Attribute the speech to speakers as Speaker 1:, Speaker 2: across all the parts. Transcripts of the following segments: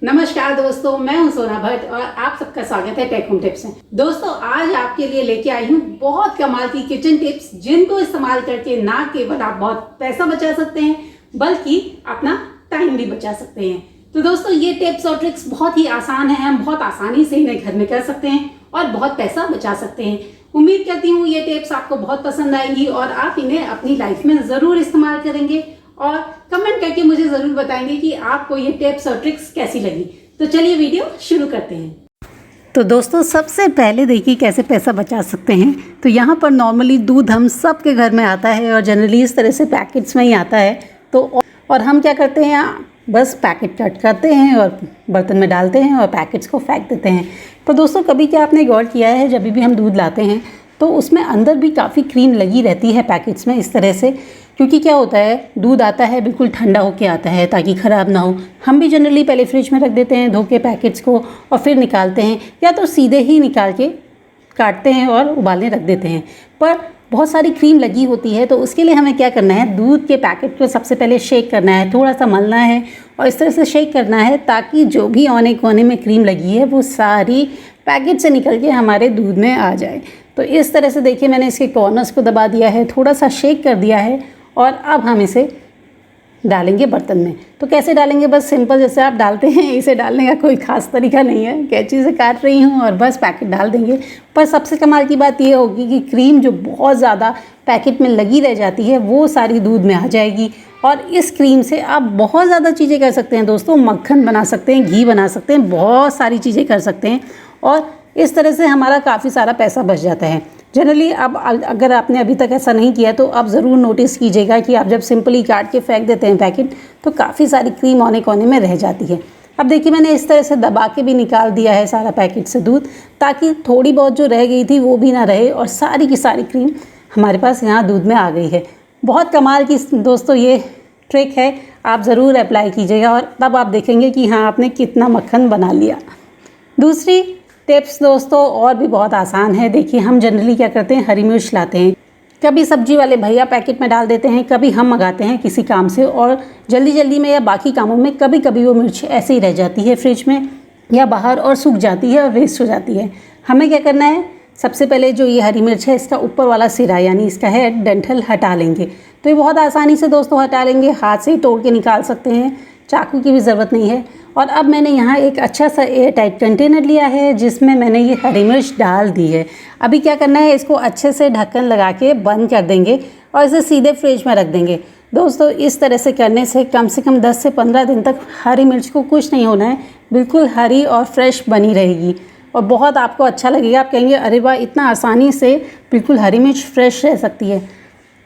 Speaker 1: नमस्कार दोस्तों, मैं हूं सोना भट्ट और आप सबका स्वागत है टेक होम टिप्स में। दोस्तों, आज आपके लिए लेके आई हूं बहुत कमाल की किचन टिप्स, जिनको इस्तेमाल करके ना केवल आप बहुत पैसा बचा सकते हैं बल्कि अपना टाइम भी बचा सकते हैं। तो दोस्तों, ये टिप्स और ट्रिक्स बहुत ही आसान है, हम बहुत आसानी से इन्हें घर में कर सकते हैं और बहुत पैसा बचा सकते हैं। उम्मीद करती हूँ ये टिप्स आपको बहुत पसंद आएंगी और आप इन्हें अपनी लाइफ में जरूर इस्तेमाल करेंगे और कमेंट करके मुझे जरूर बताएंगे कि आपको ये टिप्स और ट्रिक्स कैसी लगी। तो चलिए वीडियो शुरू करते हैं। तो दोस्तों, सबसे पहले देखिए कैसे पैसा बचा सकते हैं। तो यहाँ पर नॉर्मली दूध हम सबके घर में आता है और जनरली इस तरह से पैकेट्स में ही आता है। तो और हम क्या करते हैं, बस पैकेट कट करते हैं और बर्तन में डालते हैं और पैकेट्स को फेंक देते हैं। तो दोस्तों, कभी क्या आपने गौर किया है, जब भी हम दूध लाते हैं तो उसमें अंदर भी काफ़ी क्रीम लगी रहती है पैकेट्स में इस तरह से, क्योंकि क्या होता है, दूध आता है बिल्कुल ठंडा होके आता है ताकि ख़राब ना हो। हम भी जनरली पहले फ्रिज में रख देते हैं धो के पैकेट्स को और फिर निकालते हैं, या तो सीधे ही निकाल के काटते हैं और उबालने रख देते हैं। पर बहुत सारी क्रीम लगी होती है, तो उसके लिए हमें क्या करना है, दूध के पैकेट को सबसे पहले शेक करना है, थोड़ा सा मलना है और इस तरह से शेक करना है ताकि जो भी औने कोने में क्रीम लगी है वो सारी पैकेट से निकल के हमारे दूध में आ जाए। तो इस तरह से देखिए, मैंने इसके कॉर्नर्स को दबा दिया है, थोड़ा सा शेक कर दिया है और अब हम इसे डालेंगे बर्तन में। तो कैसे डालेंगे, बस सिंपल जैसे आप डालते हैं, इसे डालने का कोई ख़ास तरीका नहीं है। कैंची से काट रही हूँ और बस पैकेट डाल देंगे। पर सबसे कमाल की बात यह होगी कि क्रीम जो बहुत ज़्यादा पैकेट में लगी रह जाती है वो सारी दूध में आ जाएगी और इस क्रीम से आप बहुत ज़्यादा चीज़ें कर सकते हैं दोस्तों। मक्खन बना सकते हैं, घी बना सकते हैं, बहुत सारी चीज़ें कर सकते हैं और इस तरह से हमारा काफ़ी सारा पैसा बच जाता है। जनरली अब अगर आपने अभी तक ऐसा नहीं किया तो आप ज़रूर नोटिस कीजिएगा कि आप जब सिंपली काट के फेंक देते हैं पैकेट तो काफ़ी सारी क्रीम औने कोने में रह जाती है। अब देखिए, मैंने इस तरह से दबा के भी निकाल दिया है सारा पैकेट से दूध, ताकि थोड़ी बहुत जो रह गई थी वो भी ना रहे और सारी की सारी क्रीम हमारे पास यहाँ दूध में आ गई है। बहुत कमाल की दोस्तों ये ट्रिक है, आप ज़रूर अप्लाई कीजिएगा और तब आप देखेंगे कि हाँ, आपने कितना मक्खन बना लिया। दूसरी टिप्स दोस्तों और भी बहुत आसान है। देखिए, हम जनरली क्या करते हैं, हरी मिर्च लाते हैं, कभी सब्जी वाले भैया पैकेट में डाल देते हैं, कभी हम मंगाते हैं किसी काम से और जल्दी जल्दी में या बाकी कामों में कभी कभी वो मिर्च ऐसे ही रह जाती है फ्रिज में या बाहर और सूख जाती है और वेस्ट हो जाती है। हमें क्या करना है, सबसे पहले जो ये हरी मिर्च है इसका ऊपर वाला सिरा यानी इसका हेड, डंठल हटा लेंगे। तो ये बहुत आसानी से दोस्तों हटा लेंगे, हाथ से ही तोड़ के निकाल सकते हैं, चाकू की भी ज़रूरत नहीं है। और अब मैंने यहाँ एक अच्छा सा एयर टाइट कंटेनर लिया है जिसमें मैंने ये हरी मिर्च डाल दी है। अभी क्या करना है, इसको अच्छे से ढक्कन लगा के बंद कर देंगे और इसे सीधे फ्रिज में रख देंगे। दोस्तों, इस तरह से करने से कम 10 से 15 दिन तक हरी मिर्च को कुछ नहीं होना है, बिल्कुल हरी और फ्रेश बनी रहेगी और बहुत आपको अच्छा लगेगा। आप कहेंगे अरे वाह, इतना आसानी से बिल्कुल हरी मिर्च फ्रेश रह सकती है।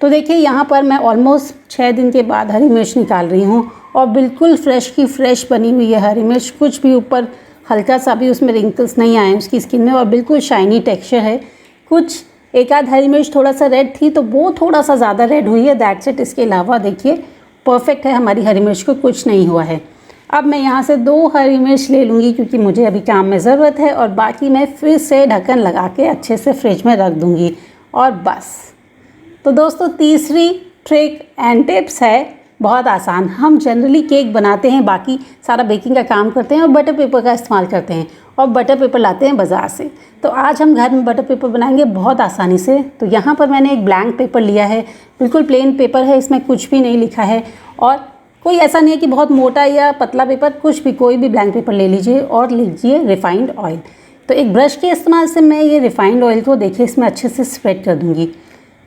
Speaker 1: तो देखिए, यहाँ पर मैं ऑलमोस्ट 6 दिन के बाद हरी मिर्च निकाल रही हूँ और बिल्कुल फ्रेश की फ्रेश बनी हुई है हरी मिर्च। कुछ भी ऊपर हल्का सा भी उसमें रिंकल्स नहीं आए उसकी स्किन में और बिल्कुल शाइनी टेक्सचर है। कुछ एक आध हरी मिर्च थोड़ा सा रेड थी तो वो थोड़ा सा ज़्यादा रेड हुई है, दैट्स इट। इसके अलावा देखिए परफेक्ट है, हमारी हरी मिर्च को कुछ नहीं हुआ है। अब मैं यहाँ से 2 हरी मिर्च ले लूँगी क्योंकि मुझे अभी काम में ज़रूरत है और बाकी मैं फिर से ढक्कन लगा के अच्छे से फ्रिज में रख दूँगी और बस। तो दोस्तों, तीसरी ट्रिक एंड टिप्स है बहुत आसान। हम जनरली केक बनाते हैं, बाकी सारा बेकिंग का काम करते हैं और बटर पेपर का इस्तेमाल करते हैं और बटर पेपर लाते हैं बाज़ार से। तो आज हम घर में बटर पेपर बनाएंगे बहुत आसानी से। तो यहाँ पर मैंने एक ब्लैंक पेपर लिया है, बिल्कुल प्लेन पेपर है, इसमें कुछ भी नहीं लिखा है और कोई ऐसा नहीं है कि बहुत मोटा या पतला पेपर, कुछ भी कोई भी ब्लैंक पेपर ले लीजिए और लीजिए रिफाइंड ऑयल। तो एक ब्रश के इस्तेमाल से मैं ये रिफाइंड ऑयल को देखिए इसमें अच्छे से स्प्रेड कर दूँगी।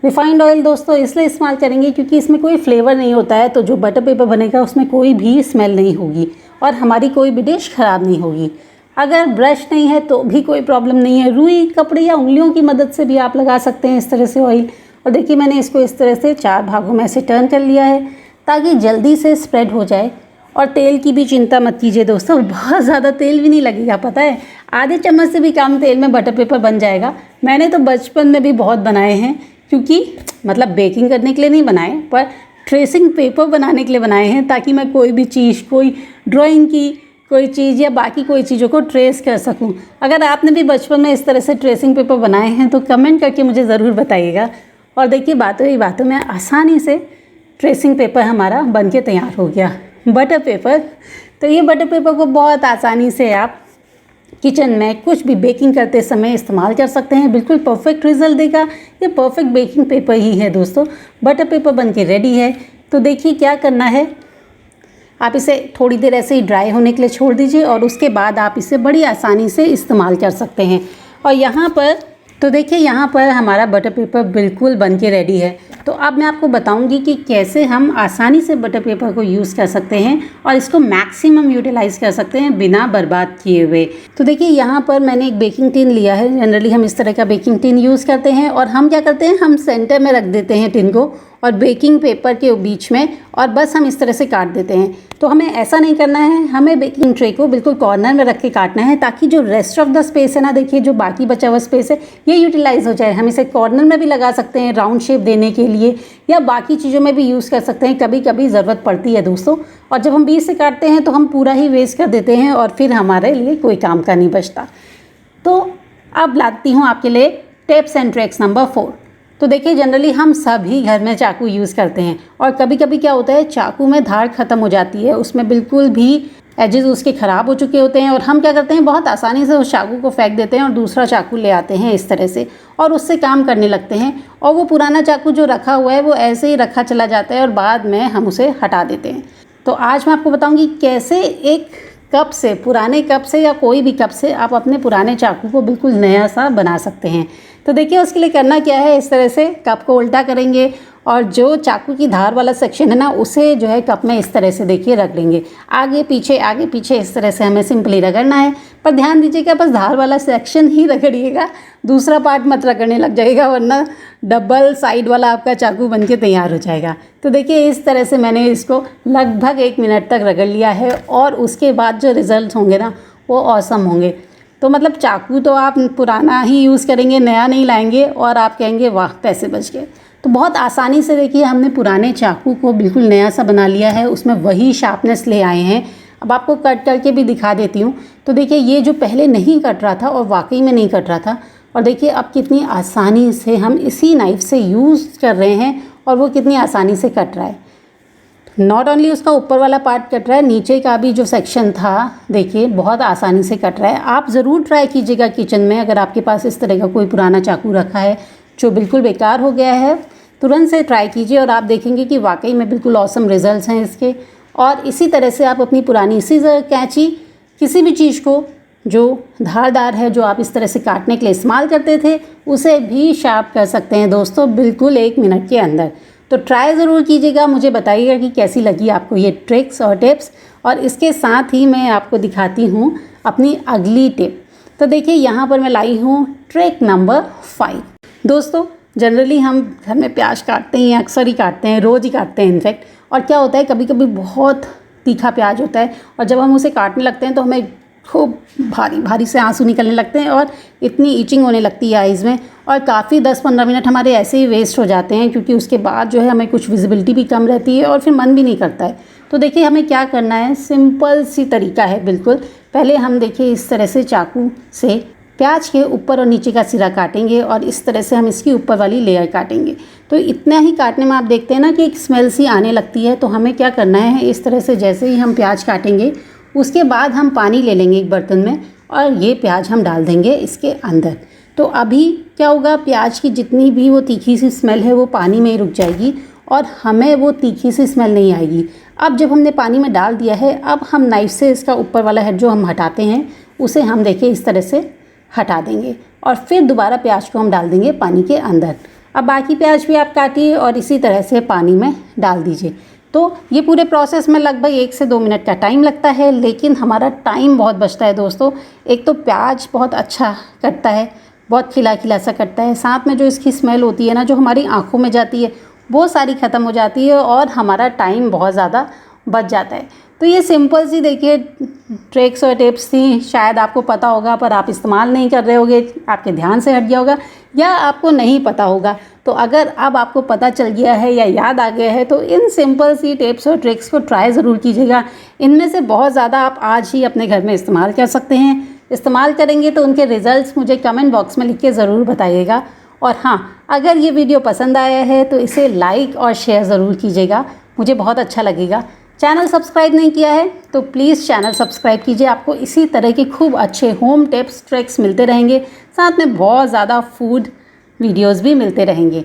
Speaker 1: रिफाइंड ऑयल दोस्तों इसलिए इस्तेमाल करेंगे क्योंकि इसमें कोई फ्लेवर नहीं होता है, तो जो बटर पेपर बनेगा उसमें कोई भी स्मेल नहीं होगी और हमारी कोई भी डिश ख़राब नहीं होगी। अगर ब्रश नहीं है तो भी कोई प्रॉब्लम नहीं है, रुई, कपड़े या उंगलियों की मदद से भी आप लगा सकते हैं इस तरह से ऑयल। और देखिए, मैंने इसको इस तरह से 4 भागों में से टर्न कर लिया है ताकि जल्दी से स्प्रेड हो जाए। और तेल की भी चिंता मत कीजिए दोस्तों, बहुत ज़्यादा तेल भी नहीं लगेगा, पता है, आधे चम्मच से भी कम तेल में बटर पेपर बन जाएगा। मैंने तो बचपन में भी बहुत बनाए हैं, क्योंकि मतलब बेकिंग करने के लिए नहीं बनाए पर ट्रेसिंग पेपर बनाने के लिए बनाए हैं, ताकि मैं कोई भी चीज़, कोई ड्राइंग की कोई चीज़ या बाकी कोई चीज़ों को ट्रेस कर सकूं। अगर आपने भी बचपन में इस तरह से ट्रेसिंग पेपर बनाए हैं तो कमेंट करके मुझे ज़रूर बताइएगा। और देखिए, बातों ही बातों में आसानी से ट्रेसिंग पेपर हमारा बन के तैयार हो गया, बटर पेपर। तो ये बटर पेपर को बहुत आसानी से आप किचन में कुछ भी बेकिंग करते समय इस्तेमाल कर सकते हैं। बिल्कुल परफेक्ट रिजल्ट देगा। ये परफेक्ट बेकिंग पेपर ही है दोस्तों। बटर पेपर बन के रेडी है। तो देखिए क्या करना है, आप इसे थोड़ी देर ऐसे ही ड्राई होने के लिए छोड़ दीजिए और उसके बाद आप इसे बड़ी आसानी से इस्तेमाल कर सकते हैं। और यहाँ पर तो देखिए यहाँ पर हमारा बटर पेपर बिल्कुल बन के रेडी है। तो अब मैं आपको बताऊंगी कि कैसे हम आसानी से बटर पेपर को यूज़ कर सकते हैं और इसको मैक्सिमम यूटिलाइज़ कर सकते हैं बिना बर्बाद किए हुए। तो देखिए यहाँ पर मैंने एक बेकिंग टिन लिया है। जनरली हम इस तरह का बेकिंग टिन यूज़ करते हैं और हम क्या करते हैं, हम सेंटर में रख देते हैं टिन को और बेकिंग पेपर के बीच में, और बस हम इस तरह से काट देते हैं। तो हमें ऐसा नहीं करना है, हमें बेकिंग ट्रे को बिल्कुल कॉर्नर में रख के काटना है ताकि जो रेस्ट ऑफ द स्पेस है ना, देखिए जो बाकी बचा हुआ स्पेस है ये यूटिलाइज़ हो जाए। हम इसे कॉर्नर में भी लगा सकते हैं राउंड शेप देने के लिए, या बाकी चीज़ों में भी यूज़ कर सकते हैं। कभी कभी ज़रूरत पड़ती है दोस्तों। और जब हम बीच से काटते हैं तो हम पूरा ही वेस्ट कर देते हैं और फिर हमारे लिए कोई काम का नहीं बचता। तो अब लाती हूँ आपके लिए टिप्स एंड ट्रिक्स नंबर 4। तो देखिए जनरली हम सभी घर में चाकू यूज़ करते हैं और कभी कभी क्या होता है, चाकू में धार ख़त्म हो जाती है, उसमें बिल्कुल भी एजेस उसके ख़राब हो चुके होते हैं और हम क्या करते हैं, बहुत आसानी से उस चाकू को फेंक देते हैं और दूसरा चाकू ले आते हैं इस तरह से और उससे काम करने लगते हैं। और वो पुराना चाकू जो रखा हुआ है वो ऐसे ही रखा चला जाता है और बाद में हम उसे हटा देते हैं। तो आज मैं आपको बताऊँगी कैसे एक कप से, पुराने कप से या कोई भी कप से आप अपने पुराने चाकू को बिल्कुल नया सा बना सकते हैं। तो देखिए उसके लिए करना क्या है, इस तरह से कप को उल्टा करेंगे और जो चाकू की धार वाला सेक्शन है ना, उसे जो है कप में इस तरह से देखिए रख लेंगे। आगे पीछे इस तरह से हमें सिंपली रगड़ना है। पर ध्यान दीजिएगा बस धार वाला सेक्शन ही रगड़िएगा, दूसरा पार्ट मत रगड़ने लग जाएगा, वरना डबल साइड वाला आपका चाकू बनके तैयार हो जाएगा। तो देखिए इस तरह से मैंने इसको लगभग 1 मिनट तक रगड़ लिया है और उसके बाद जो रिज़ल्ट होंगे ना वो ऑसम होंगे। तो मतलब चाकू तो आप पुराना ही यूज़ करेंगे, नया नहीं लाएंगे और आप कहेंगे वाह पैसे बच गए। तो बहुत आसानी से देखिए हमने पुराने चाकू को बिल्कुल नया सा बना लिया है, उसमें वही शार्पनेस ले आए हैं। अब आपको कट करके भी दिखा देती हूँ। तो देखिए ये जो पहले नहीं कट रहा था और वाकई में नहीं कट रहा था, और देखिए अब कितनी आसानी से हम इसी नाइफ़ से यूज़ कर रहे हैं और वो कितनी आसानी से कट रहा है। नॉट ओनली उसका ऊपर वाला पार्ट कट रहा है, नीचे का भी जो सेक्शन था देखिए बहुत आसानी से कट रहा है। आप ज़रूर ट्राई कीजिएगा किचन में, अगर आपके पास इस तरह का कोई पुराना चाकू रखा है जो बिल्कुल बेकार हो गया है, तुरंत से ट्राई कीजिए और आप देखेंगे कि वाकई में बिल्कुल ऑसम रिजल्ट्स हैं इसके। और इसी तरह से आप अपनी पुरानी सीज़र, कैंची, किसी भी चीज़ को जो धारदार है, जो आप इस तरह से काटने के लिए इस्तेमाल करते थे, उसे भी शार्प कर सकते हैं दोस्तों बिल्कुल 1 मिनट के अंदर। तो ट्राई ज़रूर कीजिएगा, मुझे बताइएगा कि कैसी लगी आपको ये ट्रिक्स और टिप्स। और इसके साथ ही मैं आपको दिखाती हूँ अपनी अगली टिप। तो देखिए यहाँ पर मैं लाई हूँ ट्रिक नंबर 5। दोस्तों जनरली हम घर में प्याज काटते हैं, अक्सर ही काटते हैं, रोज़ ही काटते हैं इनफैक्ट। और क्या होता है, कभी कभी बहुत तीखा प्याज होता है और जब हम उसे काटने लगते हैं तो हमें खूब भारी भारी से आंसू निकलने लगते हैं और इतनी ईचिंग होने लगती है आइज़ में, और काफ़ी 10-15 मिनट हमारे ऐसे ही वेस्ट हो जाते हैं, क्योंकि उसके बाद जो है हमें कुछ विजिबिलिटी भी कम रहती है और फिर मन भी नहीं करता है। तो देखिए हमें क्या करना है, सिंपल सी तरीका है बिल्कुल। पहले हम देखिए इस तरह से चाकू से प्याज के ऊपर और नीचे का सिरा काटेंगे और इस तरह से हम इसकी ऊपर वाली लेयर काटेंगे। तो इतना ही काटने में आप देखते हैं ना कि एक स्मेल सी आने लगती है। तो हमें क्या करना है, इस तरह से जैसे ही हम प्याज काटेंगे उसके बाद हम पानी ले लेंगे एक बर्तन में और ये प्याज हम डाल देंगे इसके अंदर। तो अभी क्या होगा, प्याज की जितनी भी वो तीखी सी स्मेल है वो पानी में ही रुक जाएगी और हमें वो तीखी सी स्मेल नहीं आएगी। अब जब हमने पानी में डाल दिया है, अब हम नाइफ़ से इसका ऊपर वाला हेड जो हम हटाते हैं उसे हम देखिए इस तरह से हटा देंगे और फिर दोबारा प्याज को हम डाल देंगे पानी के अंदर। अब बाकी प्याज भी आप काटिए और इसी तरह से पानी में डाल दीजिए। तो ये पूरे प्रोसेस में लगभग 1 से 2 मिनट का टाइम लगता है, लेकिन हमारा टाइम बहुत बचता है दोस्तों। एक तो प्याज बहुत अच्छा कटता है, बहुत खिला खिला सा कटता है, साथ में जो इसकी स्मेल होती है ना, जो हमारी आँखों में जाती है वो सारी ख़त्म हो जाती है और हमारा टाइम बहुत ज़्यादा बच जाता है। तो ये सिंपल सी देखिए ट्रिक्स और टिप्स थी, शायद आपको पता होगा पर आप इस्तेमाल नहीं कर रहे होगे, आपके ध्यान से हट गया होगा या आपको नहीं पता होगा। तो अगर अब आपको पता चल गया है या याद आ गया है तो इन सिंपल सी टिप्स और ट्रिक्स को ट्राई ज़रूर कीजिएगा। इनमें से बहुत ज़्यादा आप आज ही अपने घर में इस्तेमाल कर सकते हैं। इस्तेमाल करेंगे तो उनके रिज़ल्ट्स मुझे कमेंट बॉक्स में लिख के ज़रूर बताइएगा। और हाँ, अगर ये वीडियो पसंद आया है तो इसे लाइक और शेयर ज़रूर कीजिएगा, मुझे बहुत अच्छा लगेगा। चैनल सब्सक्राइब नहीं किया है तो प्लीज़ चैनल सब्सक्राइब कीजिए। आपको इसी तरह के खूब अच्छे होम टिप्स ट्रिक्स मिलते रहेंगे, साथ में बहुत ज़्यादा फूड वीडियोस भी मिलते रहेंगे।